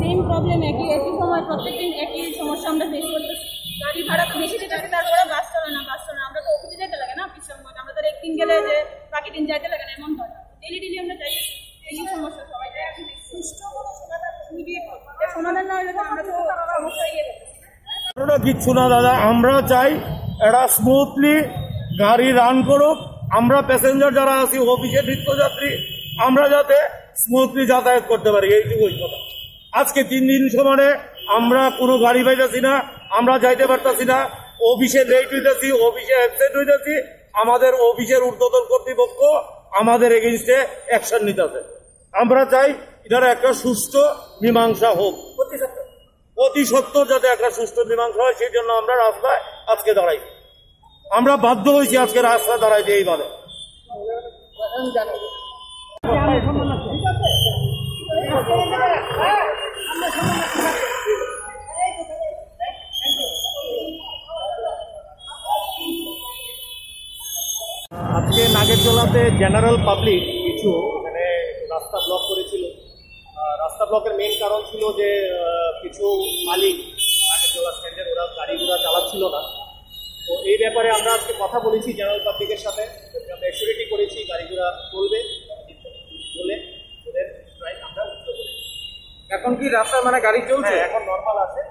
Same problem, একই সময় প্রত্যেকদিন একই সমস্যা আমরা ফেস করতেছি। গাড়ি ভাড়া তো বেশি দিতেছে, তারপরে বাস চলে না। আমরা তো অফিসে যেতে লাগে না, অফিস সময় আমরা তো একদিন গেলে যে বাকি দিন যাইতে লাগে না, এমন হয় না। ডেলি আমরা যাই, এই সমস্যা সবাই যায়। সুষ্ঠু কোনো সমাধান না হলে তো আমরা তো সমস্যায় গিয়ে কিচ্ছু না দাদা, আমরা চাই এটা স্মুথলি গাড়ি রান করুক। আমরা প্যাসেঞ্জার যারা আছি, অফিসে নিত্যযাত্রী, আমরা যাতে স্মুথলি যাতায়াত করতে পারি, এইটুকুই কথা। আজকে 3 দিন সমানে আমরা কোনো গাড়ি পাইতেছি না, আমরা যাইতে পারতেছি না, অফিসে লেট হইতেছি, অফিসে অ্যাবসেন্ট হইতেছি। আমাদের অফিসের ঊর্ধ্বতন কর্তৃপক্ষ আমাদের এগেইনস্টে অ্যাকশন নিতেছে। আমরা চাই এটার একটা সুষ্ঠু মীমাংসা হোক, অতি সত্য যাতে একটা সুষ্ঠু মীমাংসা হয়, সেই জন্য আমরা রাস্তায় আজকে দাঁড়াই। আমরা বাধ্য হয়েছি আজকে রাস্তায় দাঁড়াইতে এইভাবে। আজকে নাগেরজোলাতে জেনারেল পাবলিক কিছু মানে রাস্তা ব্লক করেছিল। রাস্তা ব্লকের মেইন কারণ ছিল যে কিছু মালিক নাগেরজোলা স্ট্যান্ডের ওরা গাড়ি ঘোড়া চালাচ্ছিল না। তো এই ব্যাপারে আমরা আজকে কথা বলেছি জেনারেল পাবলিকের সাথে, আমরা এসিউরিটি করেছি গাড়ি ঘোড়া চলবে বলে ওদের প্রায় আমরা উত্তর করেছি। এখন কি রাস্তায় মানে গাড়ি চলছে? এখন নর্মাল আছে।